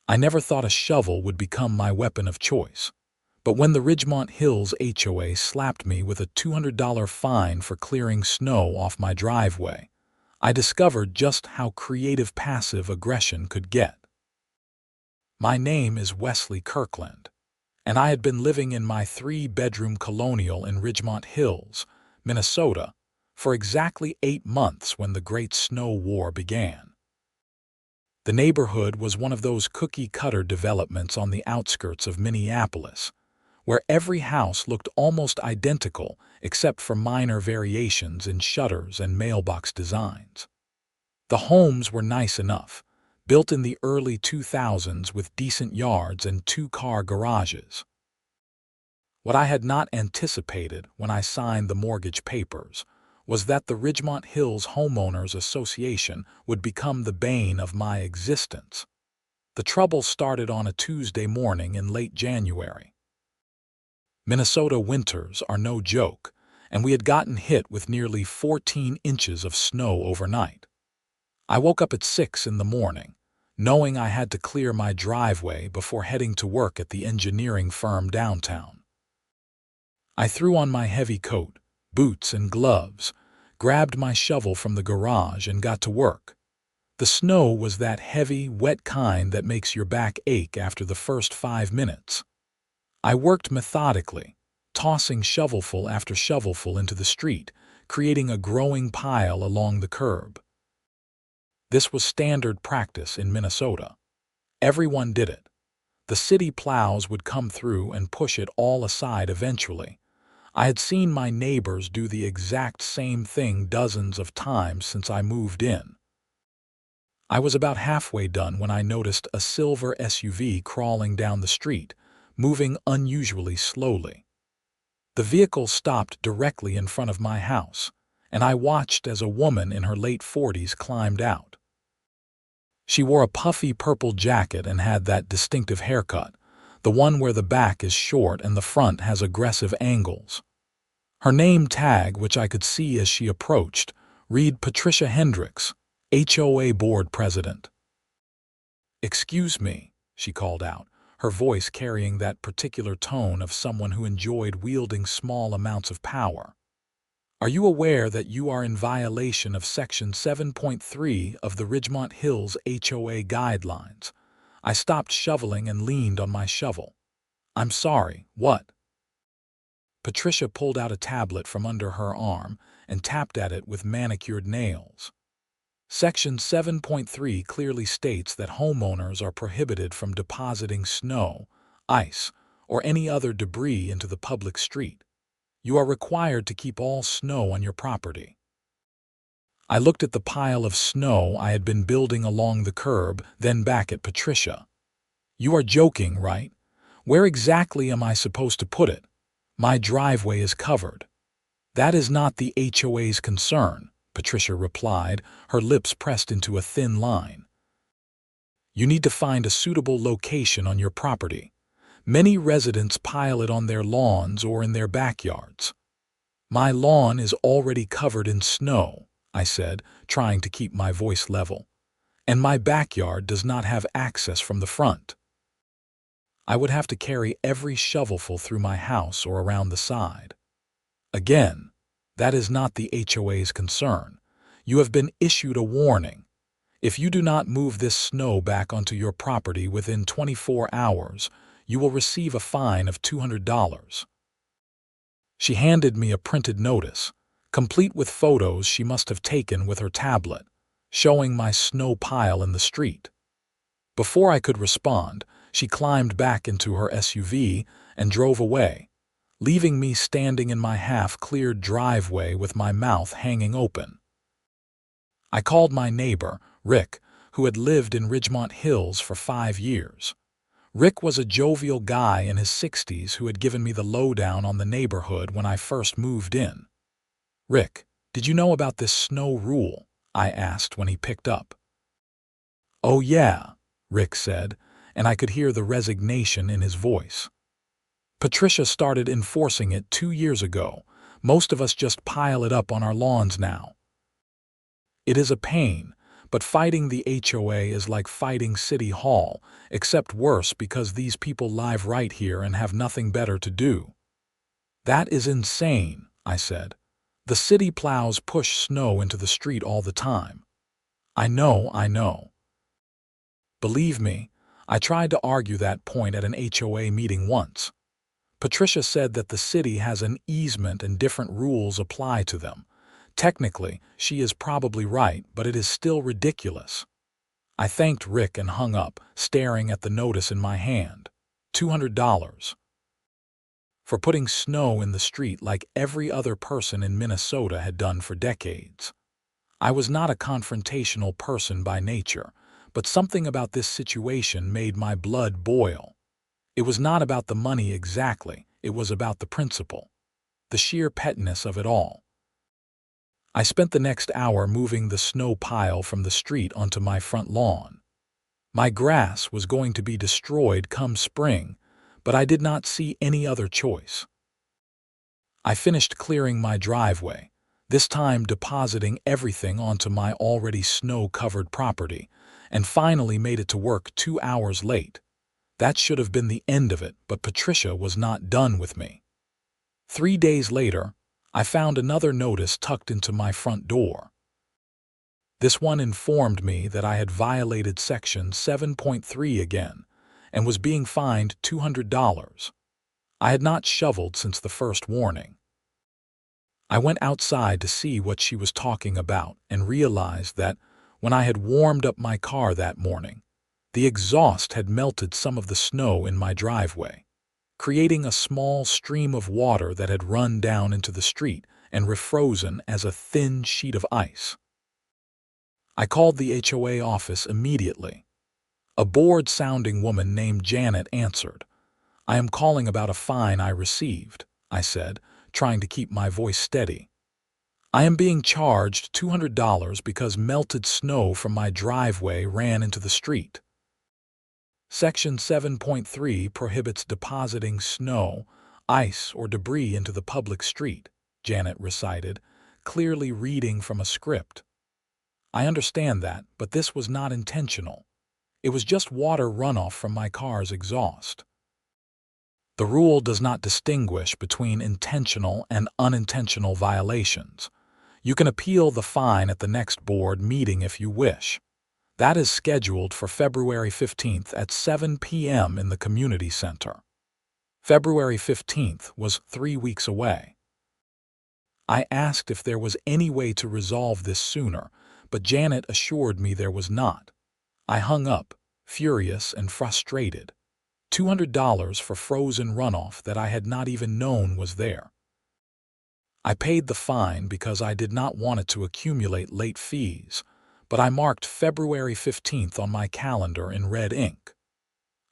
I never thought a shovel would become my weapon of choice. But when the Ridgemont Hills HOA slapped me with a $200 fine for clearing snow off my driveway, I discovered just how creative passive aggression could get. My name is Wesley Kirkland, and I had been living in my 3-bedroom colonial in Ridgemont Hills, Minnesota, for exactly 8 months when the Great Snow War began. The neighborhood was one of those cookie-cutter developments on the outskirts of Minneapolis, where every house looked almost identical except for minor variations in shutters and mailbox designs. The homes were nice enough, built in the early 2000s with decent yards and 2-car garages. What I had not anticipated when I signed the mortgage papers was that the Ridgemont Hills Homeowners Association would become the bane of my existence. The trouble started on a Tuesday morning in late January. Minnesota winters are no joke, and we had gotten hit with nearly 14 inches of snow overnight. I woke up at 6 in the morning, knowing I had to clear my driveway before heading to work at the engineering firm downtown. I threw on my heavy coat, boots, and gloves, grabbed my shovel from the garage, and got to work. The snow was that heavy, wet kind that makes your back ache after the first 5 minutes. I worked methodically, tossing shovelful after shovelful into the street, creating a growing pile along the curb. This was standard practice in Minnesota. Everyone did it. The city plows would come through and push it all aside eventually. I had seen my neighbors do the exact same thing dozens of times since I moved in. I was about halfway done when I noticed a silver SUV crawling down the street, moving unusually slowly. The vehicle stopped directly in front of my house, and I watched as a woman in her late 40s climbed out. She wore a puffy purple jacket and had that distinctive haircut, the one where the back is short and the front has aggressive angles. Her name tag, which I could see as she approached, read Patricia Hendricks, HOA board president. "Excuse me," she called out, her voice carrying that particular tone of someone who enjoyed wielding small amounts of power. "Are you aware that you are in violation of Section 7.3 of the Ridgemont Hills HOA guidelines?" I stopped shoveling and leaned on my shovel. "I'm sorry, what?" Patricia pulled out a tablet from under her arm and tapped at it with manicured nails. Section 7.3 clearly states that homeowners are prohibited from depositing snow, ice, or any other debris into the public street. You are required to keep all snow on your property. I looked at the pile of snow I had been building along the curb, then back at Patricia. "You are joking, right? Where exactly am I supposed to put it? My driveway is covered." "That is not the HOA's concern," Patricia replied, her lips pressed into a thin line. "You need to find a suitable location on your property. Many residents pile it on their lawns or in their backyards." "My lawn is already covered in snow," I said, trying to keep my voice level. "And my backyard does not have access from the front. I would have to carry every shovelful through my house or around the side." "Again, that is not the HOA's concern. You have been issued a warning. If you do not move this snow back onto your property within 24 hours, you will receive a fine of $200. She handed me a printed notice, complete with photos she must have taken with her tablet, showing my snow pile in the street. Before I could respond, she climbed back into her SUV and drove away, leaving me standing in my half-cleared driveway with my mouth hanging open. I called my neighbor, Rick, who had lived in Ridgemont Hills for 5 years. Rick was a jovial guy in his 60s who had given me the lowdown on the neighborhood when I first moved in. "Rick, did you know about this snow rule?" I asked when he picked up. "Oh yeah," Rick said, and I could hear the resignation in his voice. "Patricia started enforcing it 2 years ago. Most of us just pile it up on our lawns now. It is a pain, but fighting the HOA is like fighting City Hall, except worse because these people live right here and have nothing better to do." "That is insane," I said. "The city plows push snow into the street all the time." I know. Believe me, I tried to argue that point at an HOA meeting once. Patricia said that the city has an easement and different rules apply to them. Technically, she is probably right, but it is still ridiculous. I thanked Rick and hung up, staring at the notice in my hand. $200. For putting snow in the street like every other person in Minnesota had done for decades. I was not a confrontational person by nature, but something about this situation made my blood boil. It was not about the money exactly, it was about the principle. The sheer pettiness of it all. I spent the next hour moving the snow pile from the street onto my front lawn. My grass was going to be destroyed come spring, but I did not see any other choice. I finished clearing my driveway, this time depositing everything onto my already snow-covered property, and finally made it to work 2 hours late. That should have been the end of it, but Patricia was not done with me. 3 days later, I found another notice tucked into my front door. This one informed me that I had violated Section 7.3 again and was being fined $200. I had not shoveled since the first warning. I went outside to see what she was talking about and realized that when I had warmed up my car that morning, the exhaust had melted some of the snow in my driveway, creating a small stream of water that had run down into the street and refrozen as a thin sheet of ice. I called the HOA office immediately. A bored-sounding woman named Janet answered. "I am calling about a fine I received," I said, trying to keep my voice steady. "I am being charged $200 because melted snow from my driveway ran into the street." Section 7.3 prohibits depositing snow, ice, or debris into the public street, Janet recited, clearly reading from a script. I understand that, but this was not intentional. It was just water runoff from my car's exhaust. The rule does not distinguish between intentional and unintentional violations. You can appeal the fine at the next board meeting if you wish. That is scheduled for February 15th at 7 p.m. in the community center. February 15th was 3 weeks away. I asked if there was any way to resolve this sooner, but Janet assured me there was not. I hung up, furious and frustrated. $200 for frozen runoff that I had not even known was there. I paid the fine because I did not want it to accumulate late fees, but I marked February 15th on my calendar in red ink.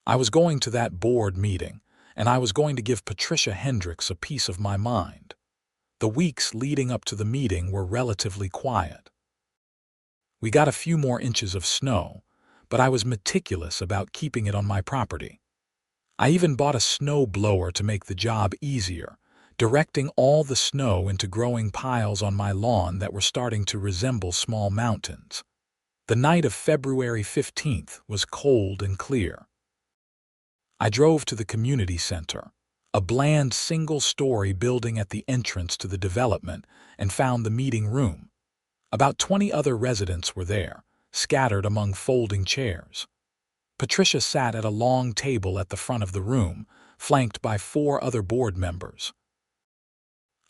I was going to that board meeting, and I was going to give Patricia Hendricks a piece of my mind. The weeks leading up to the meeting were relatively quiet. We got a few more inches of snow, but I was meticulous about keeping it on my property. I even bought a snow blower to make the job easier, directing all the snow into growing piles on my lawn that were starting to resemble small mountains. The night of February 15th was cold and clear. I drove to the community center, a bland single-story building at the entrance to the development, and found the meeting room. About 20 other residents were there, scattered among folding chairs. Patricia sat at a long table at the front of the room, flanked by 4 other board members.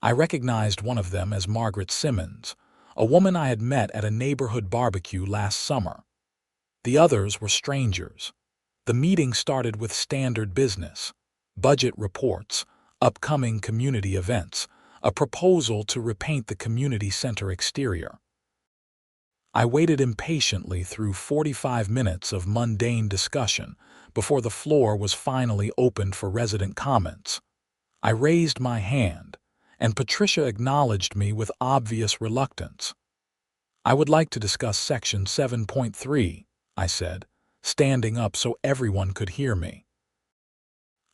I recognized one of them as Margaret Simmons, a woman I had met at a neighborhood barbecue last summer. The others were strangers. The meeting started with standard business, budget reports, upcoming community events, a proposal to repaint the community center exterior. I waited impatiently through 45 minutes of mundane discussion before the floor was finally opened for resident comments. I raised my hand, and Patricia acknowledged me with obvious reluctance. "I would like to discuss Section 7.3, I said, standing up so everyone could hear me.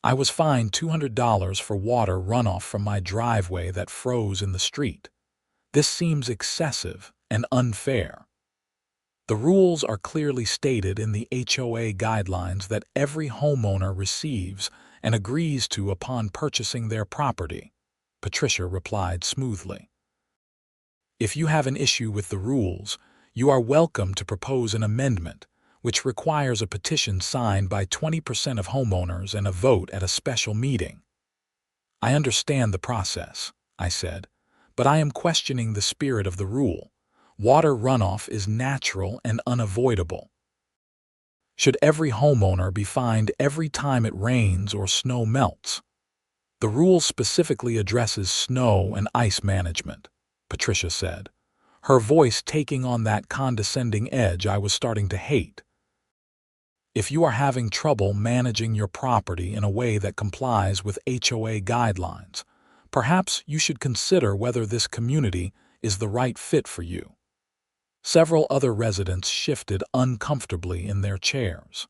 I was fined $200 for water runoff from my driveway that froze in the street. This seems excessive and unfair. The rules are clearly stated in the HOA guidelines that every homeowner receives and agrees to upon purchasing their property, Patricia replied smoothly. If you have an issue with the rules, you are welcome to propose an amendment, which requires a petition signed by 20% of homeowners and a vote at a special meeting. I understand the process, I said, but I am questioning the spirit of the rule. Water runoff is natural and unavoidable. Should every homeowner be fined every time it rains or snow melts? The rule specifically addresses snow and ice management, Patricia said, her voice taking on that condescending edge I was starting to hate. If you are having trouble managing your property in a way that complies with HOA guidelines, perhaps you should consider whether this community is the right fit for you. Several other residents shifted uncomfortably in their chairs.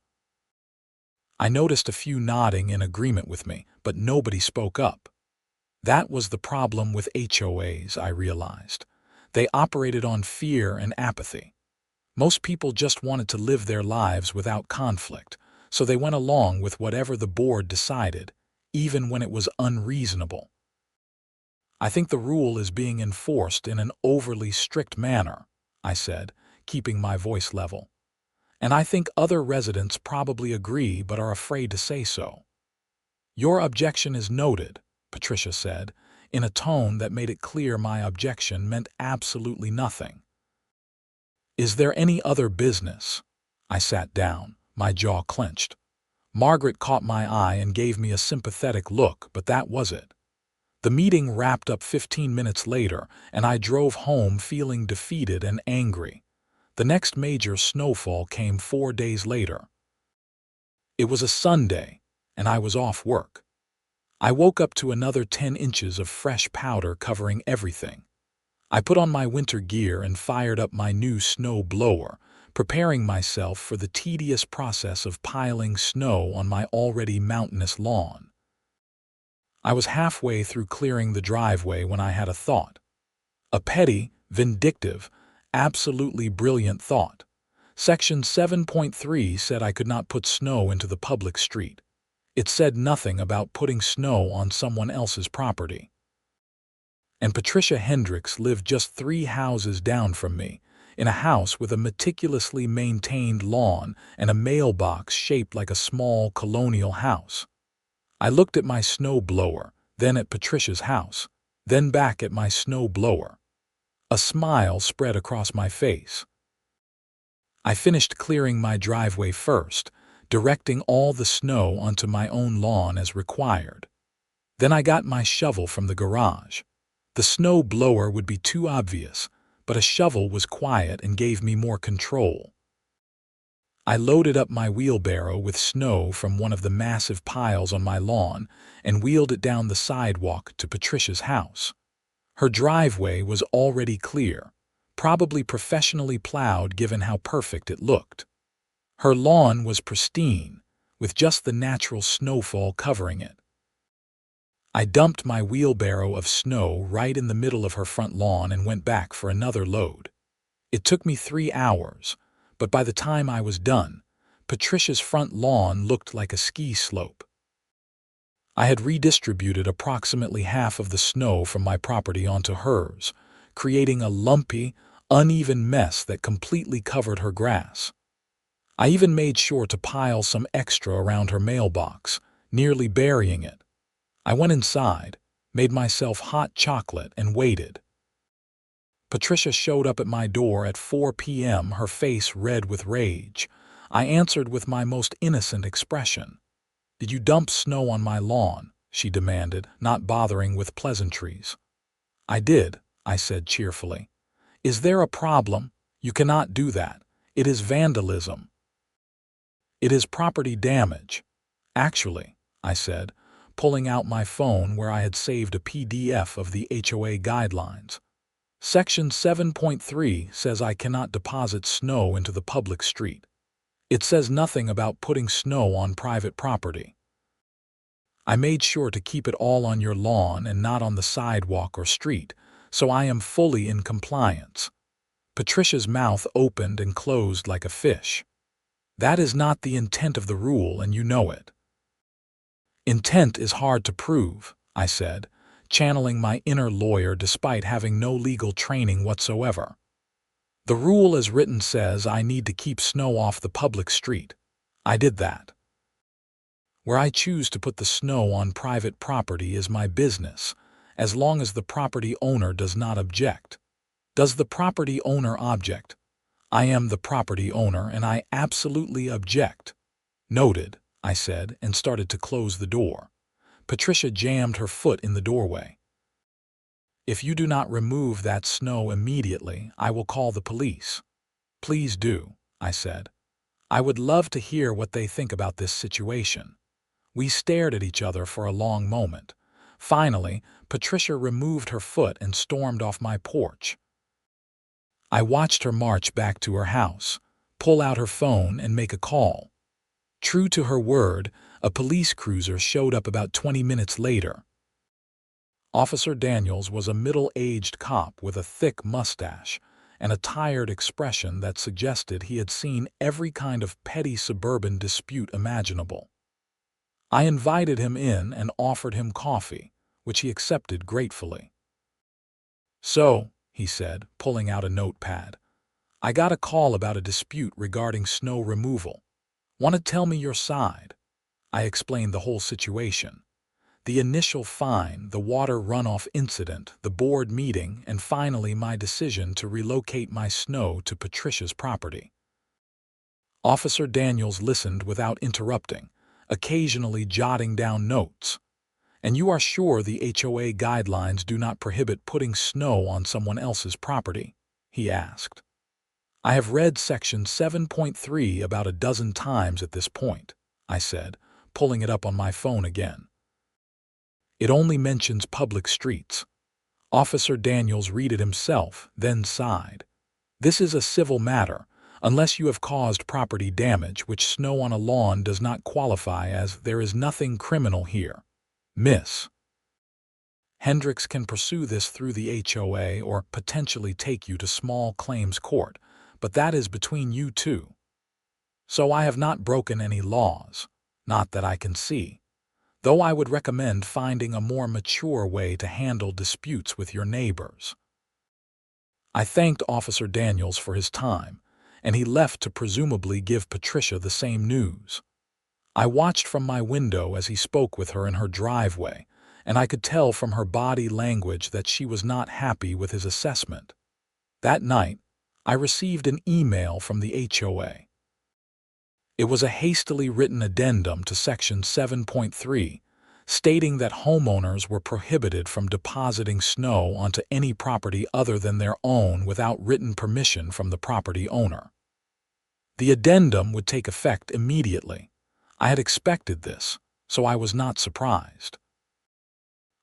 I noticed a few nodding in agreement with me, but nobody spoke up. That was the problem with HOAs, I realized. They operated on fear and apathy. Most people just wanted to live their lives without conflict, so they went along with whatever the board decided, even when it was unreasonable. I think the rule is being enforced in an overly strict manner, I said, keeping my voice level. And I think other residents probably agree but are afraid to say so. Your objection is noted, Patricia said, in a tone that made it clear my objection meant absolutely nothing. Is there any other business? I sat down, my jaw clenched. Margaret caught my eye and gave me a sympathetic look, but that was it. The meeting wrapped up 15 minutes later, and I drove home feeling defeated and angry. The next major snowfall came 4 days later. It was a Sunday, and I was off work. I woke up to another 10 inches of fresh powder covering everything. I put on my winter gear and fired up my new snow blower, preparing myself for the tedious process of piling snow on my already mountainous lawn. I was halfway through clearing the driveway when I had a thought. A petty, vindictive, absolutely brilliant thought. Section 7.3 said I could not put snow into the public street. It said nothing about putting snow on someone else's property. And Patricia Hendricks lived just 3 houses down from me, in a house with a meticulously maintained lawn and a mailbox shaped like a small colonial house. I looked at my snow blower, then at Patricia's house, then back at my snow blower. A smile spread across my face. I finished clearing my driveway first, directing all the snow onto my own lawn as required. Then I got my shovel from the garage. The snow blower would be too obvious, but a shovel was quiet and gave me more control. I loaded up my wheelbarrow with snow from one of the massive piles on my lawn and wheeled it down the sidewalk to Patricia's house. Her driveway was already clear, probably professionally plowed given how perfect it looked. Her lawn was pristine, with just the natural snowfall covering it. I dumped my wheelbarrow of snow right in the middle of her front lawn and went back for another load. It took me 3 hours, but by the time I was done, Patricia's front lawn looked like a ski slope. I had redistributed approximately half of the snow from my property onto hers, creating a lumpy, uneven mess that completely covered her grass. I even made sure to pile some extra around her mailbox, nearly burying it. I went inside, made myself hot chocolate, and waited. Patricia showed up at my door at 4 p.m., her face red with rage. I answered with my most innocent expression. "Did you dump snow on my lawn?" she demanded, not bothering with pleasantries. "I did," I said cheerfully. "Is there a problem? You cannot do that. It is vandalism." "It is property damage." "Actually," I said, pulling out my phone where I had saved a PDF of the HOA guidelines. Section 7.3 says I cannot deposit snow into the public street. It says nothing about putting snow on private property. I made sure to keep it all on your lawn and not on the sidewalk or street, so I am fully in compliance. Patricia's mouth opened and closed like a fish. That is not the intent of the rule, and you know it. Intent is hard to prove, I said, channeling my inner lawyer despite having no legal training whatsoever. The rule as written says I need to keep snow off the public street. I did that. Where I choose to put the snow on private property is my business, as long as the property owner does not object. Does the property owner object? I am the property owner, and I absolutely object. Noted, I said, and started to close the door. Patricia jammed her foot in the doorway. If you do not remove that snow immediately, I will call the police. Please do, I said. I would love to hear what they think about this situation. We stared at each other for a long moment. Finally, Patricia removed her foot and stormed off my porch. I watched her march back to her house, pull out her phone, and make a call. True to her word, a police cruiser showed up about 20 minutes later. Officer Daniels was a middle-aged cop with a thick mustache and a tired expression that suggested he had seen every kind of petty suburban dispute imaginable. I invited him in and offered him coffee, which he accepted gratefully. So, he said, pulling out a notepad, I got a call about a dispute regarding snow removal. Want to tell me your side? I explained the whole situation. The initial fine, the water runoff incident, the board meeting, and finally my decision to relocate my snow to Patricia's property. Officer Daniels listened without interrupting, occasionally jotting down notes. And you are sure the HOA guidelines do not prohibit putting snow on someone else's property? He asked. I have read section 7.3 about a dozen times at this point, I said, pulling it up on my phone again. It only mentions public streets. Officer Daniels read it himself, then sighed. This is a civil matter, unless you have caused property damage, which snow on a lawn does not qualify, as there is nothing criminal here. Miss Hendricks can pursue this through the HOA or potentially take you to small claims court, but that is between you two. So I have not broken any laws, not that I can see, though I would recommend finding a more mature way to handle disputes with your neighbors. I thanked Officer Daniels for his time, and he left to presumably give Patricia the same news. I watched from my window as he spoke with her in her driveway, and I could tell from her body language that she was not happy with his assessment. That night, I received an email from the HOA. It was a hastily written addendum to Section 7.3, stating that homeowners were prohibited from depositing snow onto any property other than their own without written permission from the property owner. The addendum would take effect immediately. I had expected this, so I was not surprised.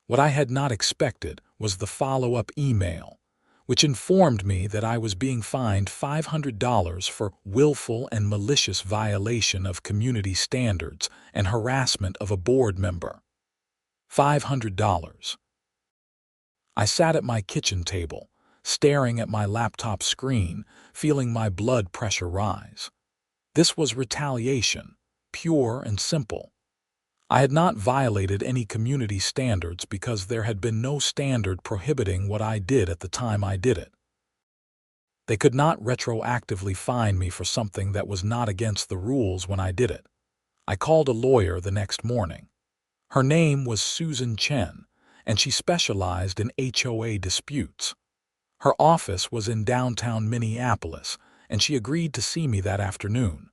What I had not expected was the follow-up email, which informed me that I was being fined $500 for willful and malicious violation of community standards and harassment of a board member. $500. I sat at my kitchen table, staring at my laptop screen, feeling my blood pressure rise. This was retaliation, pure and simple. I had not violated any community standards because there had been no standard prohibiting what I did at the time I did it. They could not retroactively fine me for something that was not against the rules when I did it. I called a lawyer the next morning. Her name was Susan Chen, and she specialized in HOA disputes. Her office was in downtown Minneapolis, and she agreed to see me that afternoon.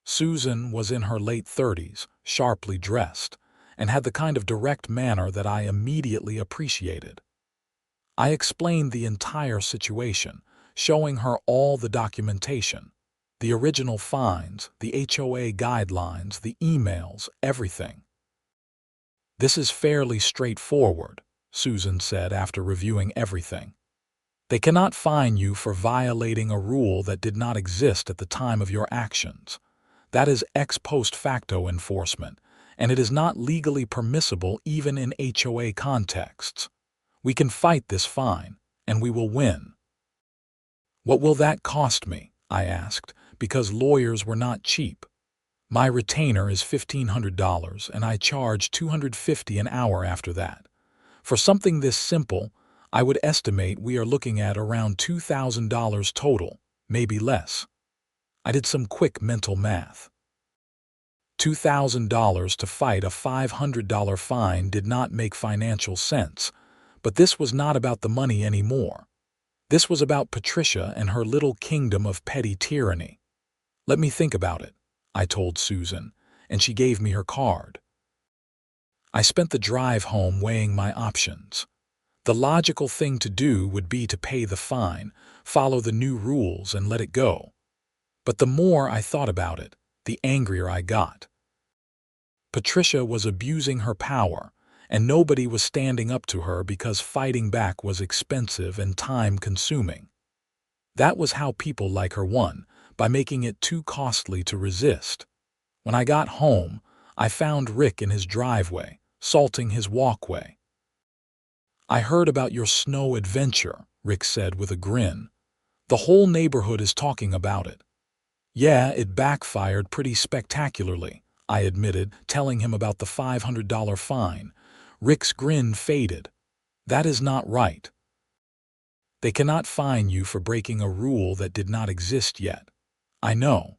Susan was in her late 30s, sharply dressed, and had the kind of direct manner that I immediately appreciated. I explained the entire situation, showing her all the documentation, the original fines, the HOA guidelines, the emails, everything. This is fairly straightforward, Susan said after reviewing everything. They cannot fine you for violating a rule that did not exist at the time of your actions. That is ex post facto enforcement, and it is not legally permissible even in HOA contexts. We can fight this fine, and we will win. "What will that cost me?" I asked, because lawyers were not cheap. "My retainer is $1,500, and I charge $250 an hour after that. For something this simple, I would estimate we are looking at around $2,000 total, maybe less." I did some quick mental math. $2,000 to fight a $500 fine did not make financial sense, but this was not about the money anymore. This was about Patricia and her little kingdom of petty tyranny. "Let me think about it," I told Susan, and she gave me her card. I spent the drive home weighing my options. The logical thing to do would be to pay the fine, follow the new rules, and let it go. But the more I thought about it, the angrier I got. Patricia was abusing her power, and nobody was standing up to her because fighting back was expensive and time-consuming. That was how people like her won, by making it too costly to resist. When I got home, I found Rick in his driveway, salting his walkway. "I heard about your snow adventure," Rick said with a grin. "The whole neighborhood is talking about it." "Yeah, it backfired pretty spectacularly," I admitted, telling him about the $500 fine. Rick's grin faded. "That is not right. They cannot fine you for breaking a rule that did not exist yet." "I know.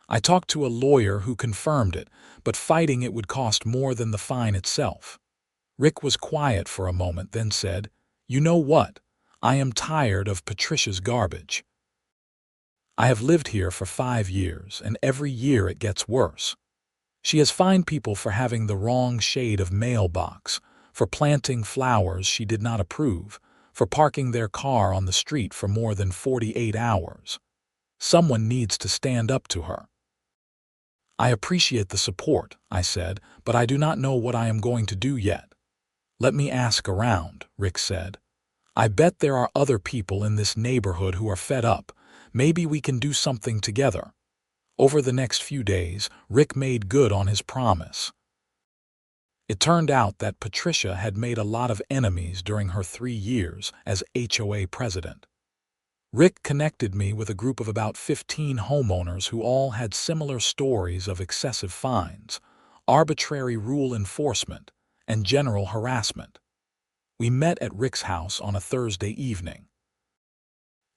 I talked to a lawyer who confirmed it, but fighting it would cost more than the fine itself." Rick was quiet for a moment, then said, "You know what? I am tired of Patricia's garbage. I have lived here for 5 years, and every year it gets worse. She has fined people for having the wrong shade of mailbox, for planting flowers she did not approve, for parking their car on the street for more than 48 hours. Someone needs to stand up to her." "I appreciate the support," I said, "but I do not know what I am going to do yet." "Let me ask around," Rick said. "I bet there are other people in this neighborhood who are fed up. Maybe we can do something together." Over the next few days, Rick made good on his promise. It turned out that Patricia had made a lot of enemies during her 3 years as HOA president. Rick connected me with a group of about 15 homeowners who all had similar stories of excessive fines, arbitrary rule enforcement, and general harassment. We met at Rick's house on a Thursday evening.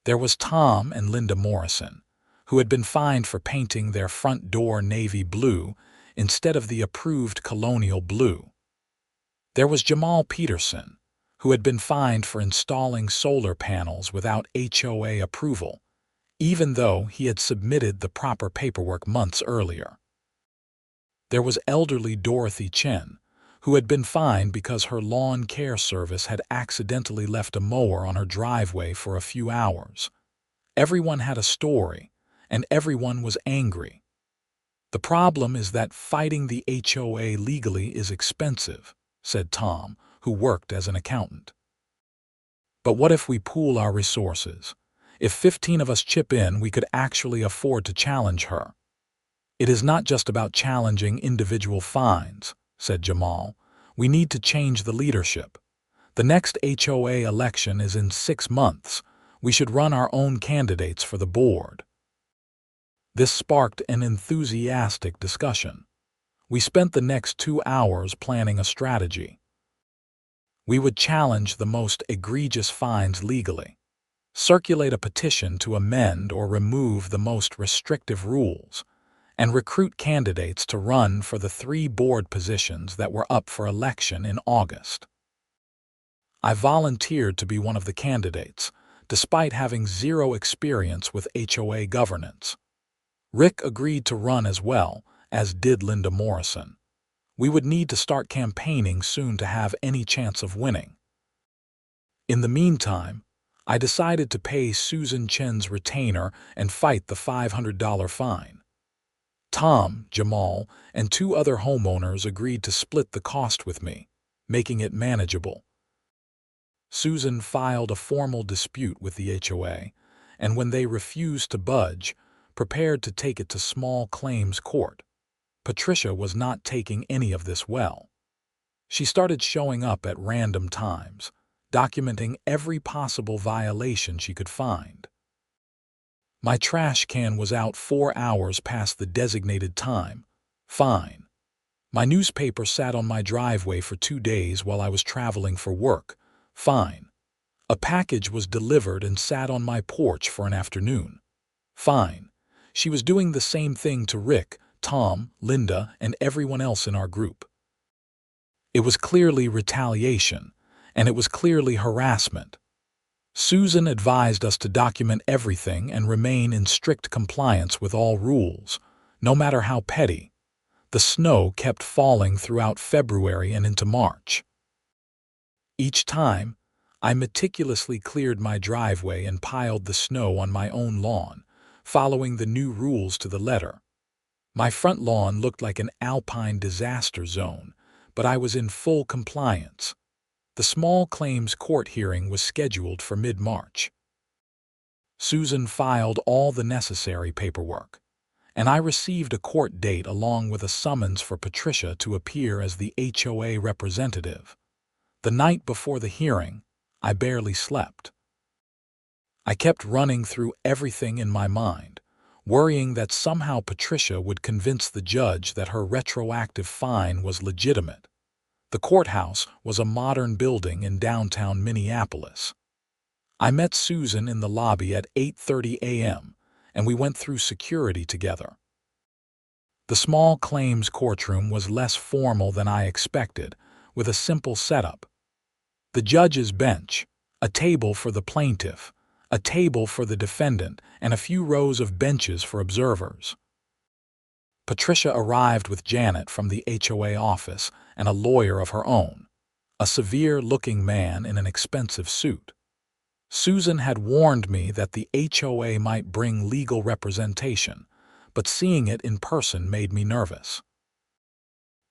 There was Tom and Linda Morrison, who had been fined for painting their front door navy blue instead of the approved colonial blue. There was Jamal Peterson, who had been fined for installing solar panels without HOA approval, even though he had submitted the proper paperwork months earlier. There was elderly Dorothy Chen, who had been fined because her lawn care service had accidentally left a mower on her driveway for a few hours. Everyone had a story, and everyone was angry. "The problem is that fighting the HOA legally is expensive," said Tom, who worked as an accountant. "But what if we pool our resources? If 15 of us chip in, we could actually afford to challenge her." "It is not just about challenging individual fines," said Jamal. "We need to change the leadership. The next HOA election is in 6 months. We should run our own candidates for the board." This sparked an enthusiastic discussion. We spent the next 2 hours planning a strategy. We would challenge the most egregious fines legally, circulate a petition to amend or remove the most restrictive rules, and recruit candidates to run for the 3 board positions that were up for election in August. I volunteered to be one of the candidates, despite having 0 experience with HOA governance. Rick agreed to run as well, as did Linda Morrison. We would need to start campaigning soon to have any chance of winning. In the meantime, I decided to pay Susan Chen's retainer and fight the $500 fine. Tom, Jamal, and 2 other homeowners agreed to split the cost with me, making it manageable. Susan filed a formal dispute with the HOA, and when they refused to budge, prepared to take it to small claims court. Patricia was not taking any of this well. She started showing up at random times, documenting every possible violation she could find. My trash can was out 4 hours past the designated time. Fine. My newspaper sat on my driveway for 2 days while I was traveling for work. Fine. A package was delivered and sat on my porch for an afternoon. Fine. She was doing the same thing to Rick, Tom, Linda, and everyone else in our group. It was clearly retaliation, and it was clearly harassment. Susan advised us to document everything and remain in strict compliance with all rules, no matter how petty. The snow kept falling throughout February and into March. Each time, I meticulously cleared my driveway and piled the snow on my own lawn, following the new rules to the letter. My front lawn looked like an alpine disaster zone, but I was in full compliance. The small claims court hearing was scheduled for mid-March. Susan filed all the necessary paperwork, and I received a court date along with a summons for Patricia to appear as the HOA representative. The night before the hearing, I barely slept. I kept running through everything in my mind, worrying that somehow Patricia would convince the judge that her retroactive fine was legitimate. The courthouse was a modern building in downtown Minneapolis. I met Susan in the lobby at 8:30 a.m., and we went through security together. The small claims courtroom was less formal than I expected, with a simple setup. The judge's bench, a table for the plaintiff, a table for the defendant, and a few rows of benches for observers. Patricia arrived with Janet from the HOA office and a lawyer of her own, a severe-looking man in an expensive suit. Susan had warned me that the HOA might bring legal representation, but seeing it in person made me nervous.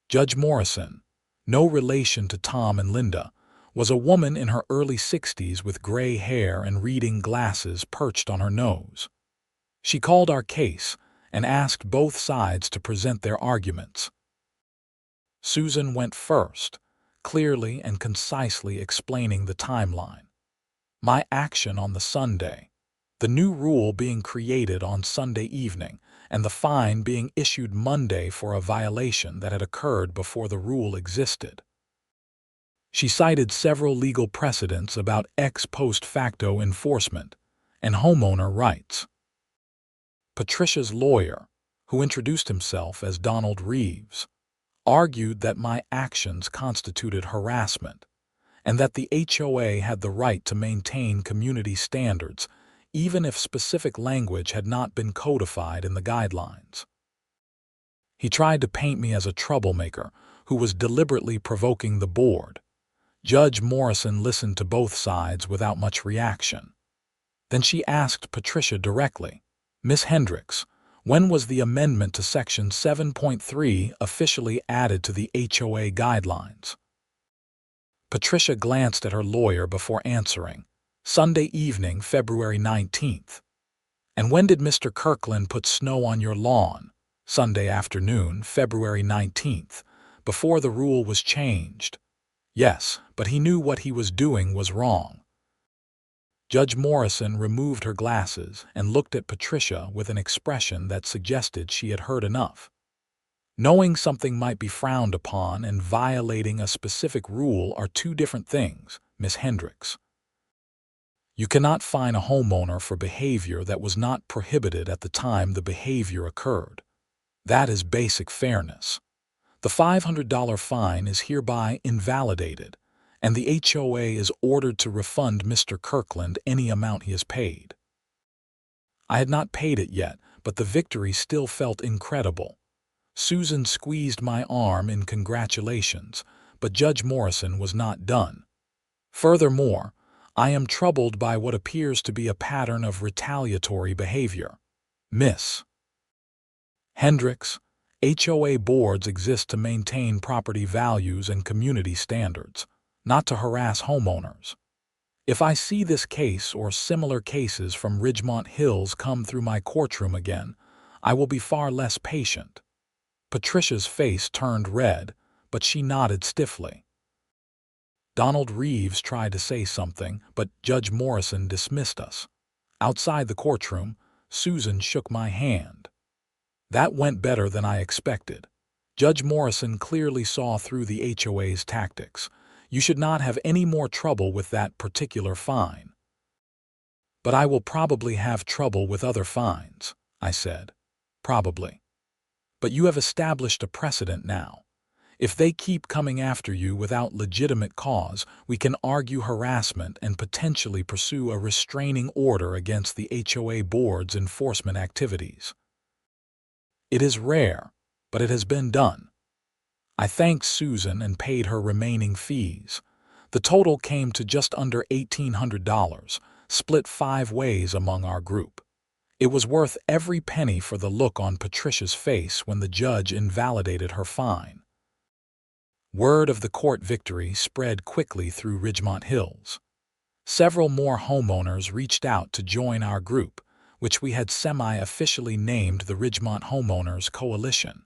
Judge Morrison, no relation to Tom and Linda, was a woman in her early 60s with gray hair and reading glasses perched on her nose. She called our case and asked both sides to present their arguments. Susan went first, clearly and concisely explaining the timeline. My action on the Sunday, the new rule being created on Sunday evening, and the fine being issued Monday for a violation that had occurred before the rule existed. She cited several legal precedents about ex post facto enforcement and homeowner rights. Patricia's lawyer, who introduced himself as Donald Reeves, argued that my actions constituted harassment and that the HOA had the right to maintain community standards even if specific language had not been codified in the guidelines. He tried to paint me as a troublemaker who was deliberately provoking the board. Judge Morrison listened to both sides without much reaction. Then she asked Patricia directly, "Miss Hendricks, when was the amendment to Section 7.3 officially added to the HOA guidelines?" Patricia glanced at her lawyer before answering, "Sunday evening, February 19th. "And when did Mr. Kirkland put snow on your lawn?" "Sunday afternoon, February 19th, before the rule was changed." "Yes, but he knew what he was doing was wrong." Judge Morrison removed her glasses and looked at Patricia with an expression that suggested she had heard enough. Knowing something might be frowned upon and violating a specific rule are two different things, Miss Hendricks. You cannot fine a homeowner for behavior that was not prohibited at the time the behavior occurred. That is basic fairness. The $500 fine is hereby invalidated, and the HOA is ordered to refund Mr. Kirkland any amount he has paid. I had not paid it yet, but the victory still felt incredible. Susan squeezed my arm in congratulations, but Judge Morrison was not done. "Furthermore, I am troubled by what appears to be a pattern of retaliatory behavior. Miss Hendricks, HOA boards exist to maintain property values and community standards, not to harass homeowners. If I see this case or similar cases from Ridgemont Hills come through my courtroom again, I will be far less patient." Patricia's face turned red, but she nodded stiffly. Donald Reeves tried to say something, but Judge Morrison dismissed us. Outside the courtroom, Susan shook my hand. That went better than I expected. Judge Morrison clearly saw through the HOA's tactics. You should not have any more trouble with that particular fine. But I will probably have trouble with other fines, I said. Probably. But you have established a precedent now. If they keep coming after you without legitimate cause, we can argue harassment and potentially pursue a restraining order against the HOA board's enforcement activities. It is rare, but it has been done. I thanked Susan and paid her remaining fees. The total came to just under $1,800, split 5 ways among our group. It was worth every penny for the look on Patricia's face when the judge invalidated her fine. Word of the court victory spread quickly through Ridgemont Hills. Several more homeowners reached out to join our group, which we had semi-officially named the Ridgemont Homeowners Coalition.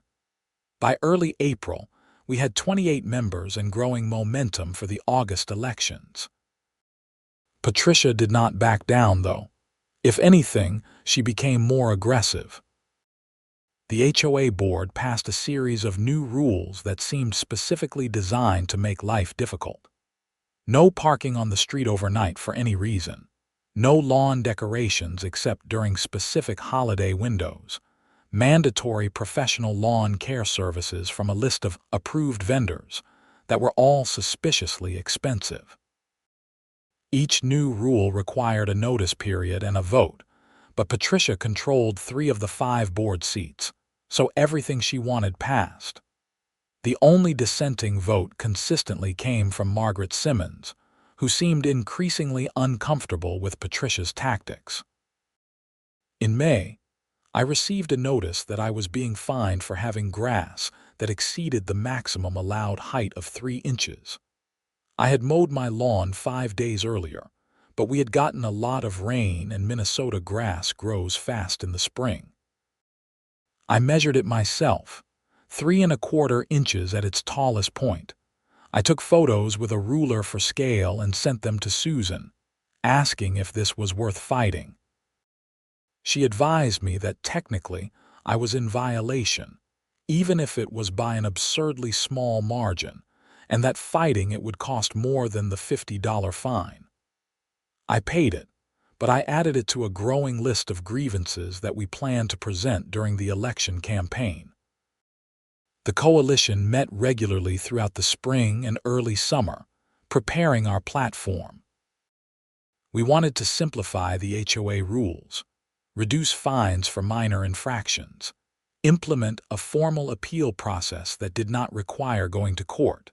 By early April, we had 28 members and growing momentum for the August elections. Patricia did not back down, though. If anything, she became more aggressive. The HOA board passed a series of new rules that seemed specifically designed to make life difficult. No parking on the street overnight for any reason. No lawn decorations except during specific holiday windows. Mandatory professional lawn care services from a list of approved vendors that were all suspiciously expensive. Each new rule required a notice period and a vote, but Patricia controlled 3 of the 5 board seats, so everything she wanted passed. The only dissenting vote consistently came from Margaret Simmons, who seemed increasingly uncomfortable with Patricia's tactics. In May, I received a notice that I was being fined for having grass that exceeded the maximum allowed height of 3 inches. I had mowed my lawn 5 days earlier, but we had gotten a lot of rain and Minnesota grass grows fast in the spring. I measured it myself, 3¼ inches at its tallest point. I took photos with a ruler for scale and sent them to Susan, asking if this was worth fighting. She advised me that technically I was in violation, even if it was by an absurdly small margin, and that fighting it would cost more than the $50 fine. I paid it, but I added it to a growing list of grievances that we planned to present during the election campaign. The coalition met regularly throughout the spring and early summer, preparing our platform. We wanted to simplify the HOA rules, reduce fines for minor infractions, implement a formal appeal process that did not require going to court,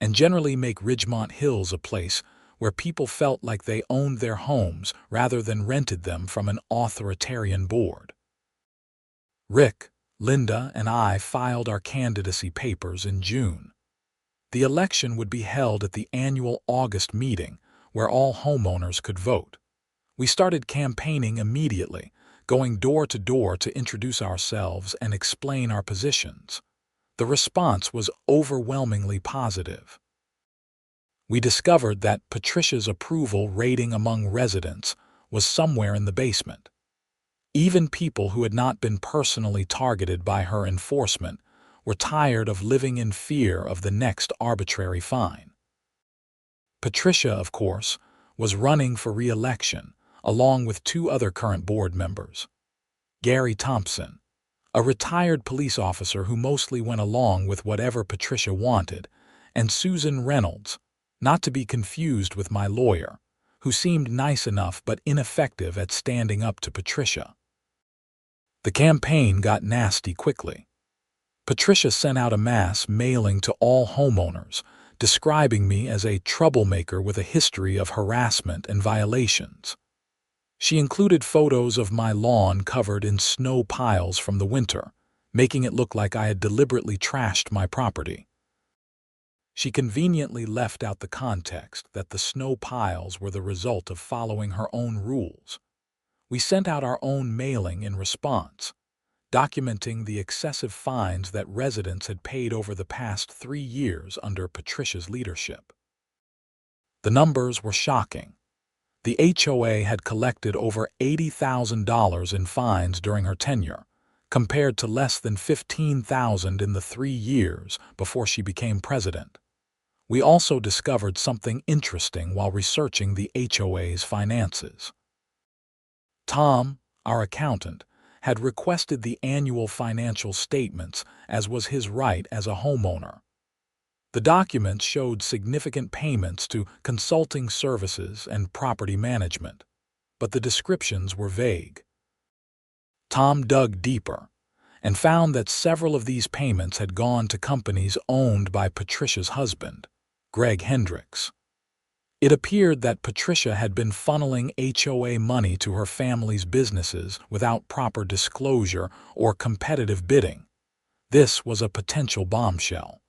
and generally make Ridgemont Hills a place where people felt like they owned their homes rather than rented them from an authoritarian board. Rick, Linda, and I filed our candidacy papers in June. The election would be held at the annual August meeting, where all homeowners could vote. We started campaigning immediately, going door to door to introduce ourselves and explain our positions. The response was overwhelmingly positive. We discovered that Patricia's approval rating among residents was somewhere in the basement. Even people who had not been personally targeted by her enforcement were tired of living in fear of the next arbitrary fine. Patricia, of course, was running for re-election, along with 2 other current board members. Gary Thompson, a retired police officer who mostly went along with whatever Patricia wanted, and Susan Reynolds, not to be confused with my lawyer, who seemed nice enough but ineffective at standing up to Patricia. The campaign got nasty quickly. Patricia sent out a mass mailing to all homeowners, describing me as a troublemaker with a history of harassment and violations. She included photos of my lawn covered in snow piles from the winter, making it look like I had deliberately trashed my property. She conveniently left out the context that the snow piles were the result of following her own rules. We sent out our own mailing in response, documenting the excessive fines that residents had paid over the past 3 years under Patricia's leadership. The numbers were shocking. The HOA had collected over $80,000 in fines during her tenure, compared to less than $15,000 in the 3 years before she became president. We also discovered something interesting while researching the HOA's finances. Tom, our accountant, had requested the annual financial statements, as was his right as a homeowner. The documents showed significant payments to consulting services and property management, but the descriptions were vague. Tom dug deeper and found that several of these payments had gone to companies owned by Patricia's husband, Greg Hendricks. It appeared that Patricia had been funneling HOA money to her family's businesses without proper disclosure or competitive bidding. This was a potential bombshell.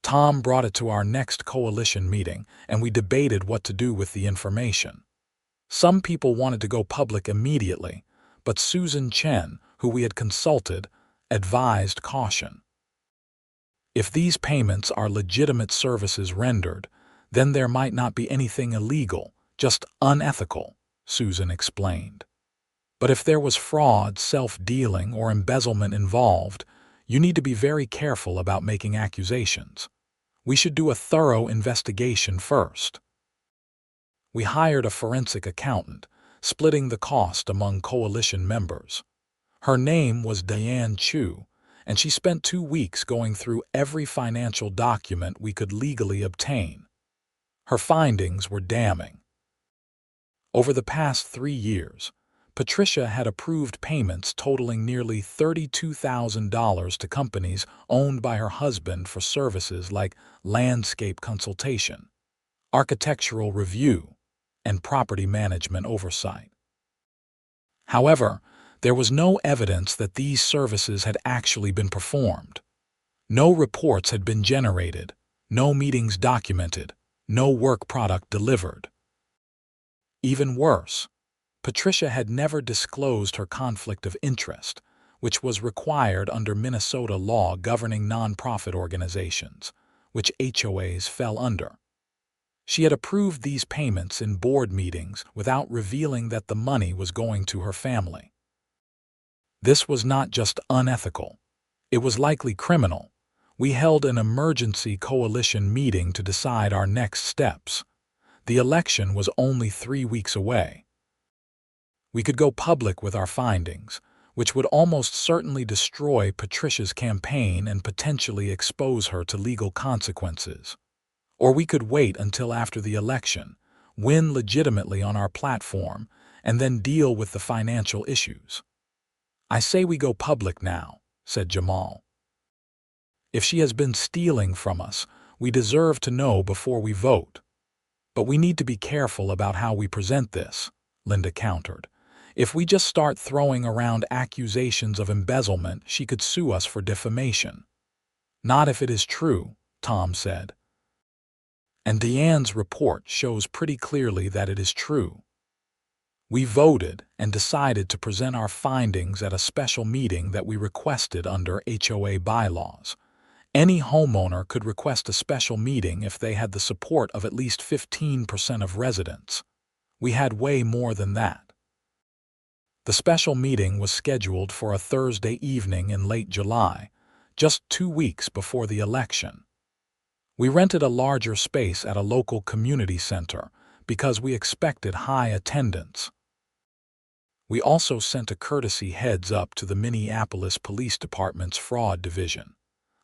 Tom brought it to our next coalition meeting, and we debated what to do with the information. Some people wanted to go public immediately, but Susan Chen, who we had consulted, advised caution. If these payments are legitimate services rendered, then there might not be anything illegal, just unethical, Susan explained. But if there was fraud, self-dealing, or embezzlement involved, you need to be very careful about making accusations. We should do a thorough investigation first. We hired a forensic accountant, splitting the cost among coalition members. Her name was Diane Chu, and she spent 2 weeks going through every financial document we could legally obtain. Her findings were damning. Over the past 3 years, Patricia had approved payments totaling nearly $32,000 to companies owned by her husband for services like landscape consultation, architectural review, and property management oversight. However, there was no evidence that these services had actually been performed. No reports had been generated, no meetings documented, no work product delivered. Even worse, Patricia had never disclosed her conflict of interest, which was required under Minnesota law governing nonprofit organizations, which HOAs fell under. She had approved these payments in board meetings without revealing that the money was going to her family. This was not just unethical. It was likely criminal. We held an emergency coalition meeting to decide our next steps. The election was only 3 weeks away. We could go public with our findings, which would almost certainly destroy Patricia's campaign and potentially expose her to legal consequences. Or we could wait until after the election, win legitimately on our platform, and then deal with the financial issues. "I say we go public now," said Jamal. "If she has been stealing from us, we deserve to know before we vote. But we need to be careful about how we present this," Linda countered. "If we just start throwing around accusations of embezzlement, she could sue us for defamation." "Not if it is true," Tom said. And Deanne's report shows pretty clearly that it is true. We voted and decided to present our findings at a special meeting that we requested under HOA bylaws. Any homeowner could request a special meeting if they had the support of at least 15% of residents. We had way more than that. The special meeting was scheduled for a Thursday evening in late July, just 2 weeks before the election. We rented a larger space at a local community center because we expected high attendance. We also sent a courtesy heads-up to the Minneapolis Police Department's fraud division,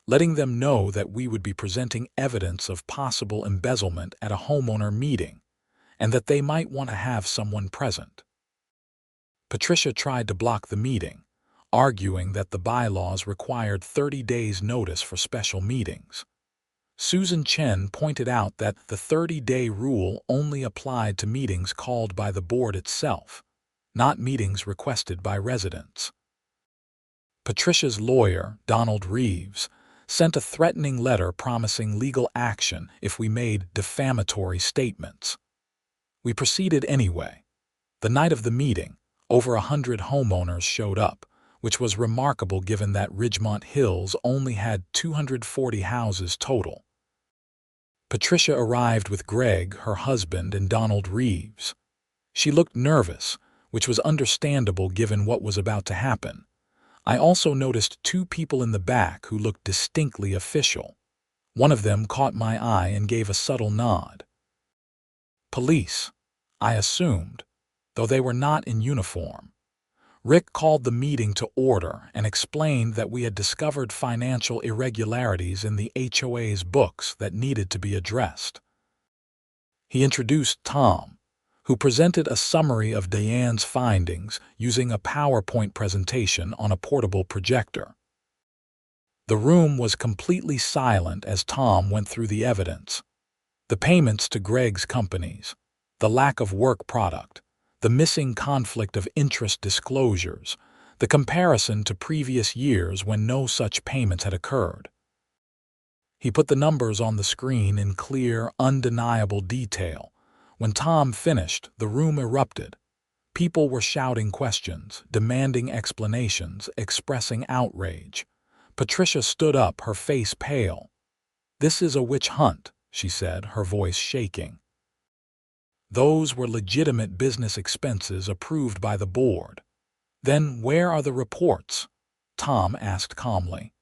letting them know that we would be presenting evidence of possible embezzlement at a homeowner meeting and that they might want to have someone present. Patricia tried to block the meeting, arguing that the bylaws required 30 days' notice for special meetings. Susan Chen pointed out that the 30-day rule only applied to meetings called by the board itself, not meetings requested by residents. Patricia's lawyer, Donald Reeves, sent a threatening letter promising legal action if we made defamatory statements. We proceeded anyway. The night of the meeting, over 100 homeowners showed up, which was remarkable given that Ridgemont Hills only had 240 houses total. Patricia arrived with Greg, her husband, and Donald Reeves. She looked nervous, which was understandable given what was about to happen. I also noticed two people in the back who looked distinctly official. One of them caught my eye and gave a subtle nod. Police, I assumed, though they were not in uniform. Rick called the meeting to order and explained that we had discovered financial irregularities in the HOA's books that needed to be addressed. He introduced Tom, who presented a summary of Diane's findings using a PowerPoint presentation on a portable projector. The room was completely silent as Tom went through the evidence. The payments to Greg's companies, the lack of work product, the missing conflict of interest disclosures, the comparison to previous years when no such payments had occurred. He put the numbers on the screen in clear, undeniable detail. When Tom finished, the room erupted. People were shouting questions, demanding explanations, expressing outrage. Patricia stood up, her face pale. "This is a witch hunt," she said, her voice shaking. Those were legitimate business expenses approved by the board. "Then where are the reports?" Tom asked calmly.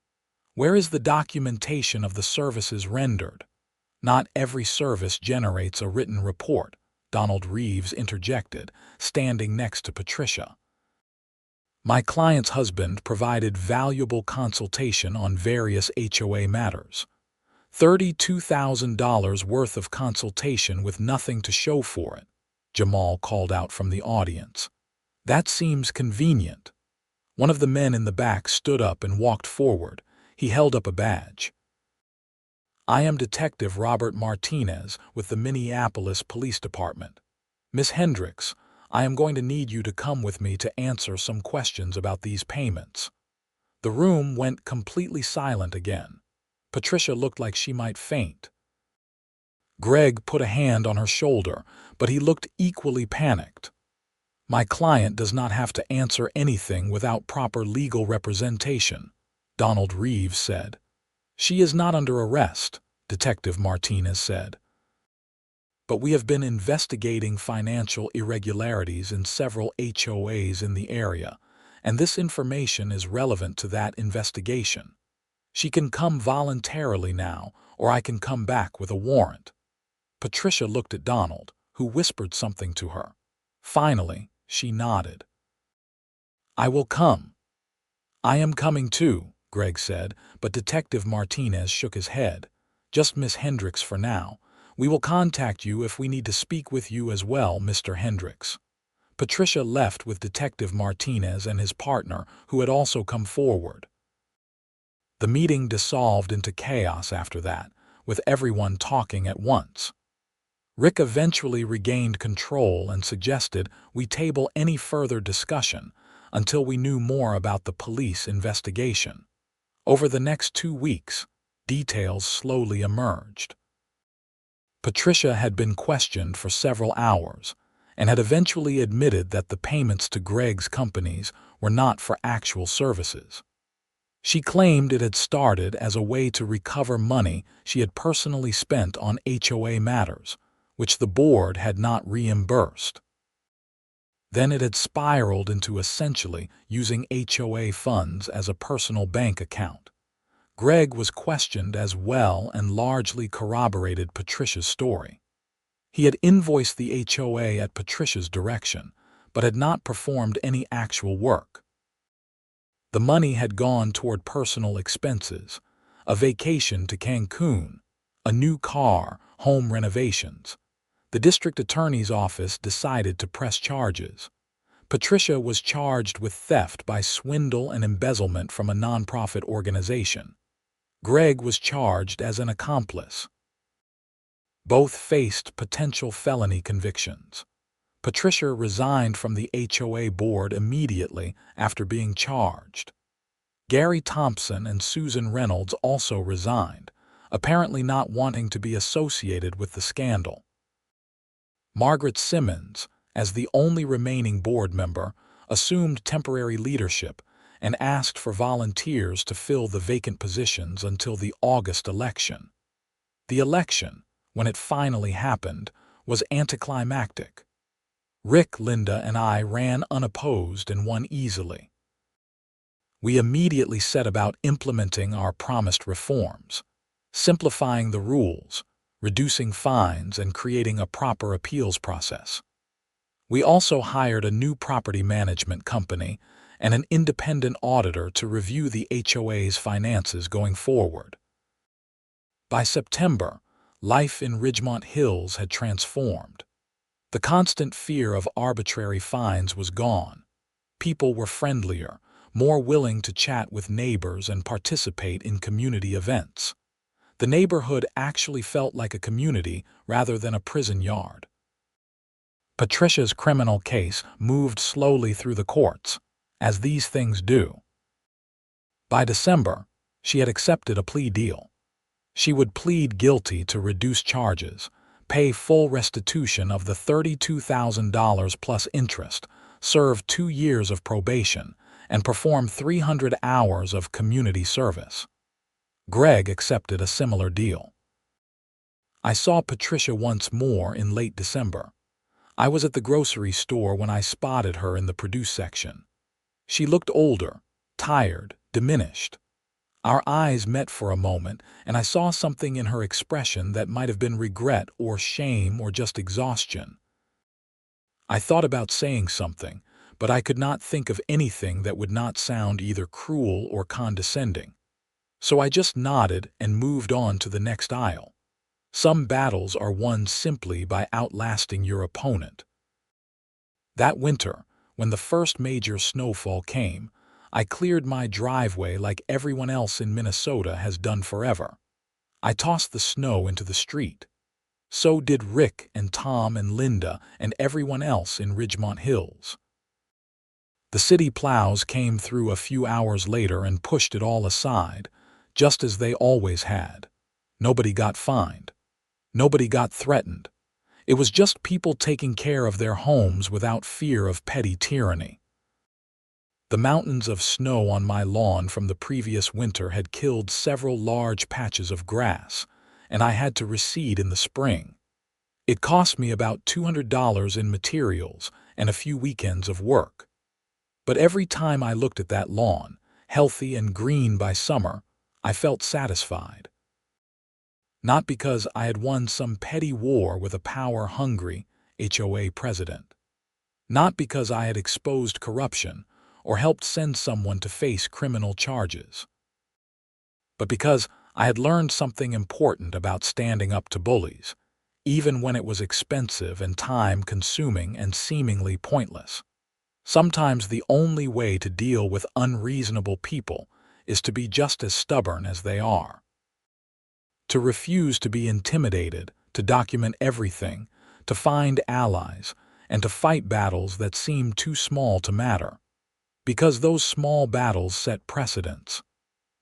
"Where is the documentation of the services rendered?" "Not every service generates a written report," Donald Reeves interjected, standing next to Patricia. "My client's husband provided valuable consultation on various HOA matters. $32,000 worth of consultation with nothing to show for it," Jamal called out from the audience. "That seems convenient." One of the men in the back stood up and walked forward. He held up a badge. "I am Detective Robert Martinez with the Minneapolis Police Department. Miss Hendricks, I am going to need you to come with me to answer some questions about these payments." The room went completely silent again. Patricia looked like she might faint. Greg put a hand on her shoulder, but he looked equally panicked. "My client does not have to answer anything without proper legal representation," Donald Reeves said. "She is not under arrest," Detective Martinez said. "But we have been investigating financial irregularities in several HOAs in the area, and this information is relevant to that investigation. She can come voluntarily now, or I can come back with a warrant." Patricia looked at Donald, who whispered something to her. Finally, she nodded. "I will come." "I am coming too," Greg said, but Detective Martinez shook his head. "Just Miss Hendricks for now. We will contact you if we need to speak with you as well, Mr. Hendricks." Patricia left with Detective Martinez and his partner, who had also come forward. The meeting dissolved into chaos after that, with everyone talking at once. Rick eventually regained control and suggested we table any further discussion until we knew more about the police investigation. Over the next 2 weeks, details slowly emerged. Patricia had been questioned for several hours and had eventually admitted that the payments to Greg's companies were not for actual services. She claimed it had started as a way to recover money she had personally spent on HOA matters, which the board had not reimbursed. Then it had spiraled into essentially using HOA funds as a personal bank account. Greg was questioned as well and largely corroborated Patricia's story. He had invoiced the HOA at Patricia's direction, but had not performed any actual work. The money had gone toward personal expenses, a vacation to Cancun, a new car, home renovations. The district attorney's office decided to press charges. Patricia was charged with theft by swindle and embezzlement from a nonprofit organization. Greg was charged as an accomplice. Both faced potential felony convictions. Patricia resigned from the HOA board immediately after being charged. Gary Thompson and Susan Reynolds also resigned, apparently not wanting to be associated with the scandal. Margaret Simmons, as the only remaining board member, assumed temporary leadership and asked for volunteers to fill the vacant positions until the August election. The election, when it finally happened, was anticlimactic. Rick, Linda, and I ran unopposed and won easily. We immediately set about implementing our promised reforms, simplifying the rules, reducing fines, and creating a proper appeals process. We also hired a new property management company and an independent auditor to review the HOA's finances going forward. By September, life in Ridgemont Hills had transformed. The constant fear of arbitrary fines was gone. People were friendlier, more willing to chat with neighbors and participate in community events. The neighborhood actually felt like a community rather than a prison yard. Patricia's criminal case moved slowly through the courts, as these things do. By December, she had accepted a plea deal. She would plead guilty to reduced charges, pay full restitution of the $32,000 plus interest, serve 2 years of probation, and perform 300 hours of community service. Greg accepted a similar deal. I saw Patricia once more in late December. I was at the grocery store when I spotted her in the produce section. She looked older, tired, diminished. Our eyes met for a moment, and I saw something in her expression that might have been regret or shame or just exhaustion. I thought about saying something, but I could not think of anything that would not sound either cruel or condescending. So I just nodded and moved on to the next aisle. Some battles are won simply by outlasting your opponent. That winter, when the first major snowfall came, I cleared my driveway like everyone else in Minnesota has done forever. I tossed the snow into the street. So did Rick and Tom and Linda and everyone else in Ridgemont Hills. The city plows came through a few hours later and pushed it all aside, just as they always had. Nobody got fined. Nobody got threatened. It was just people taking care of their homes without fear of petty tyranny. The mountains of snow on my lawn from the previous winter had killed several large patches of grass, and I had to reseed in the spring. It cost me about $200 in materials and a few weekends of work. But every time I looked at that lawn, healthy and green by summer, I felt satisfied. Not because I had won some petty war with a power-hungry HOA president. Not because I had exposed corruption or helped send someone to face criminal charges. But because I had learned something important about standing up to bullies, even when it was expensive and time-consuming and seemingly pointless. Sometimes the only way to deal with unreasonable people is to be just as stubborn as they are. To refuse to be intimidated, to document everything, to find allies, and to fight battles that seem too small to matter. Because those small battles set precedents.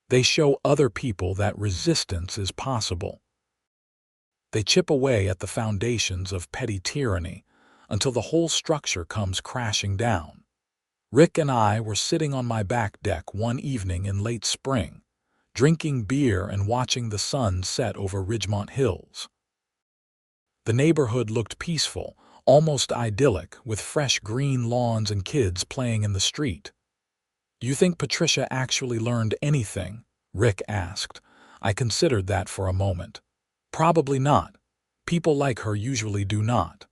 They show other people that resistance is possible. They chip away at the foundations of petty tyranny until the whole structure comes crashing down. Rick and I were sitting on my back deck one evening in late spring, drinking beer and watching the sun set over Ridgemont Hills. The neighborhood looked peaceful, almost idyllic, with fresh green lawns and kids playing in the street. "Do you think Patricia actually learned anything?" Rick asked. I considered that for a moment. Probably not. People like her usually do not.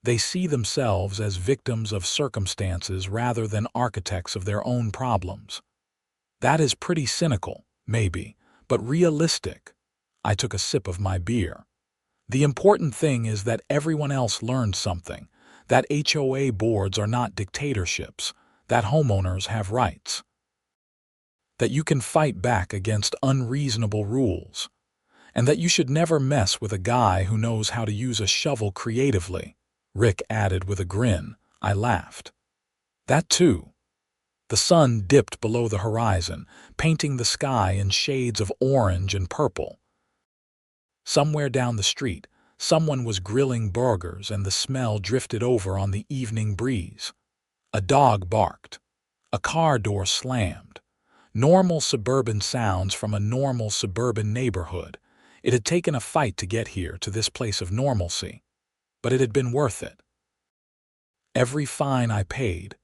They see themselves as victims of circumstances rather than architects of their own problems. That is pretty cynical, maybe, but realistic. I took a sip of my beer. The important thing is that everyone else learned something, that HOA boards are not dictatorships, that homeowners have rights, that you can fight back against unreasonable rules, and that you should never mess with a guy who knows how to use a shovel creatively, Rick added with a grin. I laughed. That too. The sun dipped below the horizon, painting the sky in shades of orange and purple. Somewhere down the street, someone was grilling burgers and the smell drifted over on the evening breeze. A dog barked. A car door slammed. Normal suburban sounds from a normal suburban neighborhood, It had taken a fight to get here to this place of normalcy, but it had been worth it. Every fine I paid,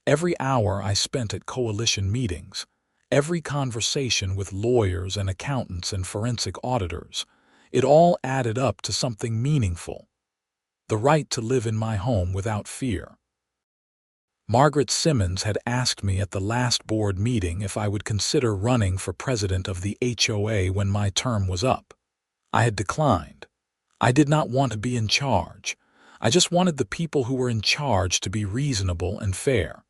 every hour I spent at coalition meetings, every conversation with lawyers and accountants and forensic auditors, it all added up to something meaningful: the right to live in my home without fear. Margaret Simmons had asked me at the last board meeting if I would consider running for president of the HOA when my term was up. I had declined. I did not want to be in charge. I just wanted the people who were in charge to be reasonable and fair.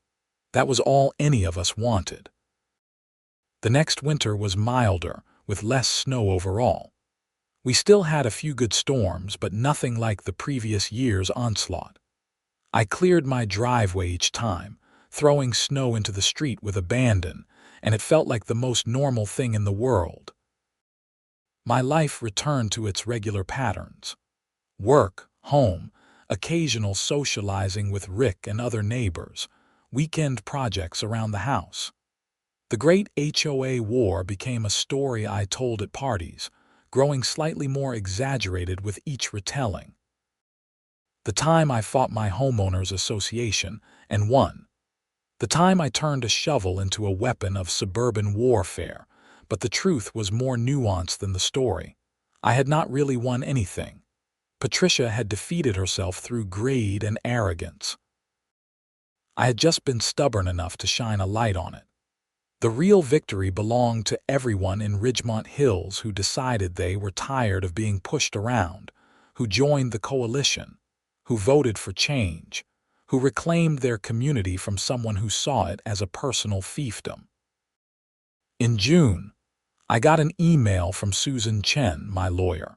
That was all any of us wanted. The next winter was milder, with less snow overall. We still had a few good storms, but nothing like the previous year's onslaught. I cleared my driveway each time, throwing snow into the street with abandon, and it felt like the most normal thing in the world. My life returned to its regular patterns: work, home, occasional socializing with Rick and other neighbors, weekend projects around the house. The Great HOA War became a story I told at parties, growing slightly more exaggerated with each retelling. The time I fought my homeowners association and won. The time I turned a shovel into a weapon of suburban warfare, but the truth was more nuanced than the story. I had not really won anything. Patricia had defeated herself through greed and arrogance. I had just been stubborn enough to shine a light on it. The real victory belonged to everyone in Ridgemont Hills who decided they were tired of being pushed around, who joined the coalition, who voted for change, who reclaimed their community from someone who saw it as a personal fiefdom. In June, I got an email from Susan Chen, my lawyer.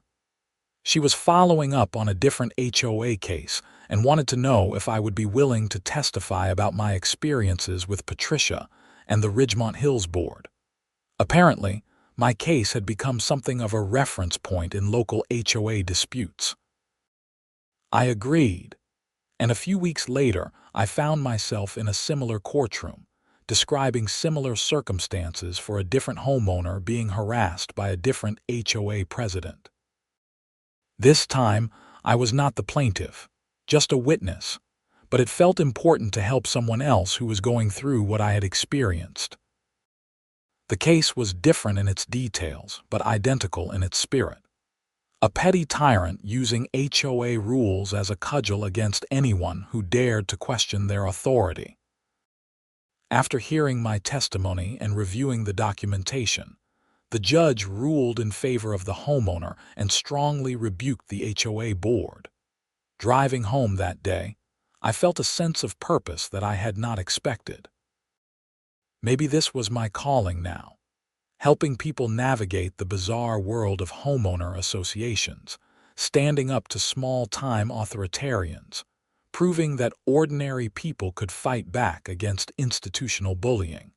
She was following up on a different HOA case and wanted to know if I would be willing to testify about my experiences with Patricia and the Ridgemont Hills Board. Apparently, my case had become something of a reference point in local HOA disputes. I agreed, and a few weeks later I found myself in a similar courtroom, describing similar circumstances for a different homeowner being harassed by a different HOA president. This time, I was not the plaintiff, just a witness, but it felt important to help someone else who was going through what I had experienced. The case was different in its details, but identical in its spirit. A petty tyrant using HOA rules as a cudgel against anyone who dared to question their authority. After hearing my testimony and reviewing the documentation, the judge ruled in favor of the homeowner and strongly rebuked the HOA board. Driving home that day, I felt a sense of purpose that I had not expected. Maybe this was my calling now, helping people navigate the bizarre world of homeowner associations, standing up to small-time authoritarians, proving that ordinary people could fight back against institutional bullying.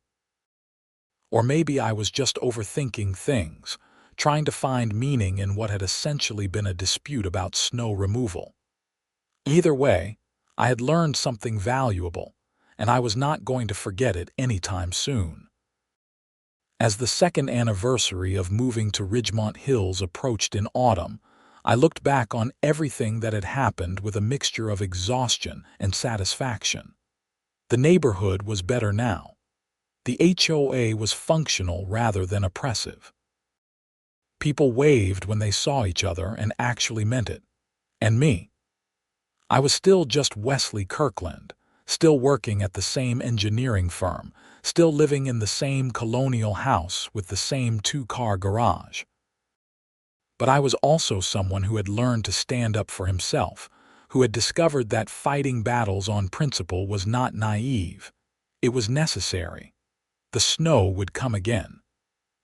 Or maybe I was just overthinking things, trying to find meaning in what had essentially been a dispute about snow removal. Either way, I had learned something valuable, and I was not going to forget it anytime soon. As the second anniversary of moving to Ridgemont Hills approached in autumn, I looked back on everything that had happened with a mixture of exhaustion and satisfaction. The neighborhood was better now. The HOA was functional rather than oppressive. People waved when they saw each other and actually meant it. And me. I was still just Wesley Kirkland, still working at the same engineering firm, still living in the same colonial house with the same two-car garage. But I was also someone who had learned to stand up for himself, who had discovered that fighting battles on principle was not naive. It was necessary. The snow would come again.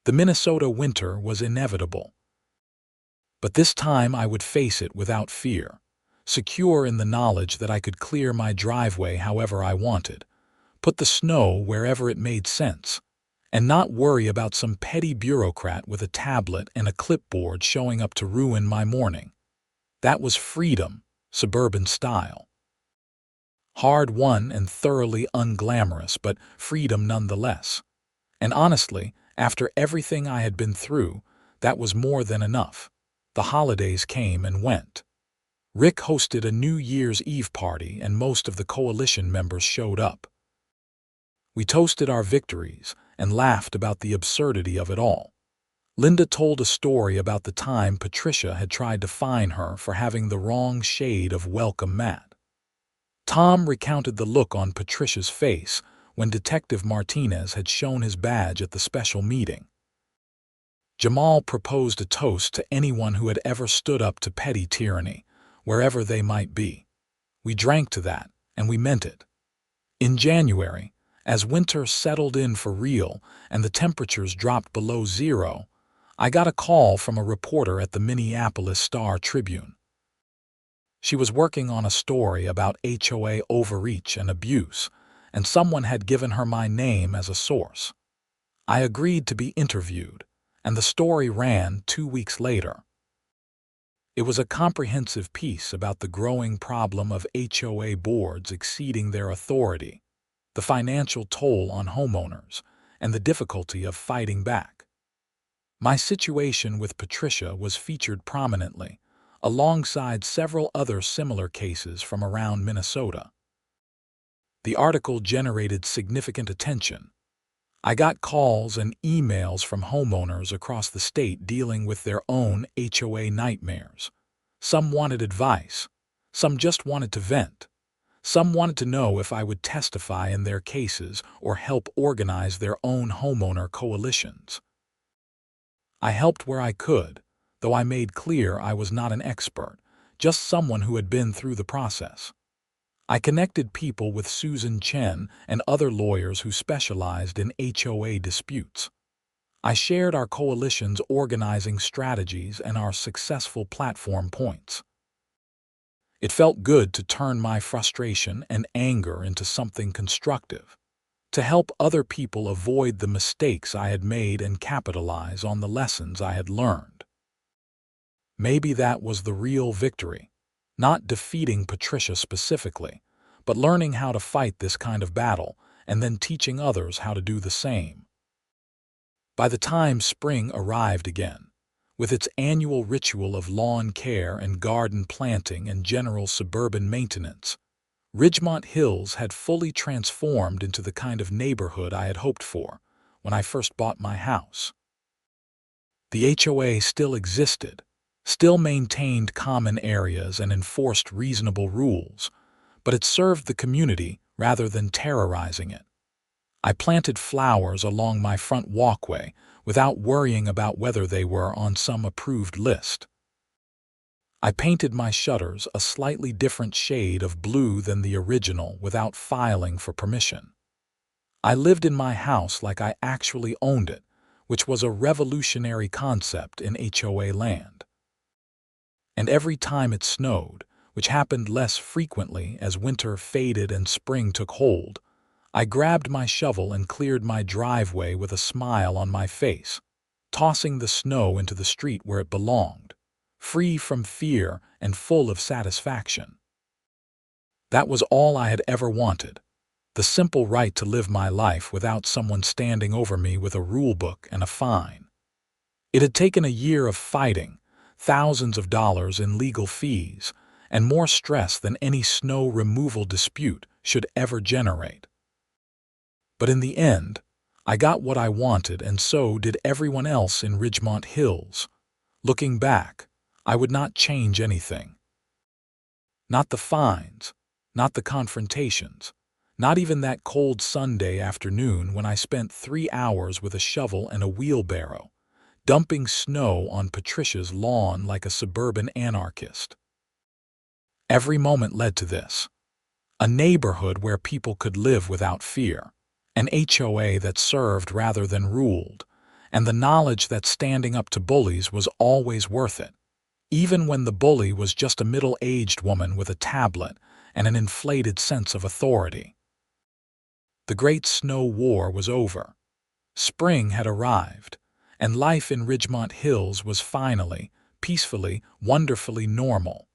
The Minnesota winter was inevitable. But this time I would face it without fear, secure in the knowledge that I could clear my driveway however I wanted, put the snow wherever it made sense, and not worry about some petty bureaucrat with a tablet and a clipboard showing up to ruin my morning. That was freedom, suburban style. Hard-won and thoroughly unglamorous, but freedom nonetheless. And honestly, after everything I had been through, that was more than enough. The holidays came and went. Rick hosted a New Year's Eve party and most of the coalition members showed up. We toasted our victories and laughed about the absurdity of it all. Linda told a story about the time Patricia had tried to fine her for having the wrong shade of welcome mat. Tom recounted the look on Patricia's face when Detective Martinez had shown his badge at the special meeting. Jamal proposed a toast to anyone who had ever stood up to petty tyranny, wherever they might be. We drank to that, and we meant it. In January, as winter settled in for real and the temperatures dropped below zero, I got a call from a reporter at the Minneapolis Star-Tribune. She was working on a story about HOA overreach and abuse, and someone had given her my name as a source. I agreed to be interviewed, and the story ran 2 weeks later. It was a comprehensive piece about the growing problem of HOA boards exceeding their authority, the financial toll on homeowners, and the difficulty of fighting back. My situation with Patricia was featured prominently, alongside several other similar cases from around Minnesota. The article generated significant attention. I got calls and emails from homeowners across the state dealing with their own HOA nightmares. Some wanted advice, some just wanted to vent, some wanted to know if I would testify in their cases or help organize their own homeowner coalitions. I helped where I could, though I made clear I was not an expert, just someone who had been through the process. I connected people with Susan Chen and other lawyers who specialized in HOA disputes. I shared our coalition's organizing strategies and our successful platform points. It felt good to turn my frustration and anger into something constructive, to help other people avoid the mistakes I had made and capitalize on the lessons I had learned. Maybe that was the real victory, not defeating Patricia specifically, but learning how to fight this kind of battle and then teaching others how to do the same. By the time spring arrived again, with its annual ritual of lawn care and garden planting and general suburban maintenance, Ridgemont Hills had fully transformed into the kind of neighborhood I had hoped for when I first bought my house. The HOA still existed, still maintained common areas and enforced reasonable rules, but it served the community rather than terrorizing it. I planted flowers along my front walkway without worrying about whether they were on some approved list. I painted my shutters a slightly different shade of blue than the original without filing for permission. I lived in my house like I actually owned it, which was a revolutionary concept in HOA land. And every time it snowed, which happened less frequently as winter faded and spring took hold, I grabbed my shovel and cleared my driveway with a smile on my face, tossing the snow into the street where it belonged, free from fear and full of satisfaction. That was all I had ever wanted, the simple right to live my life without someone standing over me with a rulebook and a fine. It had taken a year of fighting, thousands of dollars in legal fees, and more stress than any snow removal dispute should ever generate. But in the end, I got what I wanted, and so did everyone else in Ridgemont Hills. Looking back, I would not change anything. Not the fines, not the confrontations, not even that cold Sunday afternoon when I spent 3 hours with a shovel and a wheelbarrow, dumping snow on Patricia's lawn like a suburban anarchist. Every moment led to this: a neighborhood where people could live without fear, an HOA that served rather than ruled, and the knowledge that standing up to bullies was always worth it, even when the bully was just a middle-aged woman with a tablet and an inflated sense of authority. The Great Snow War was over. Spring had arrived, and life in Ridgemont Hills was finally, peacefully, wonderfully normal.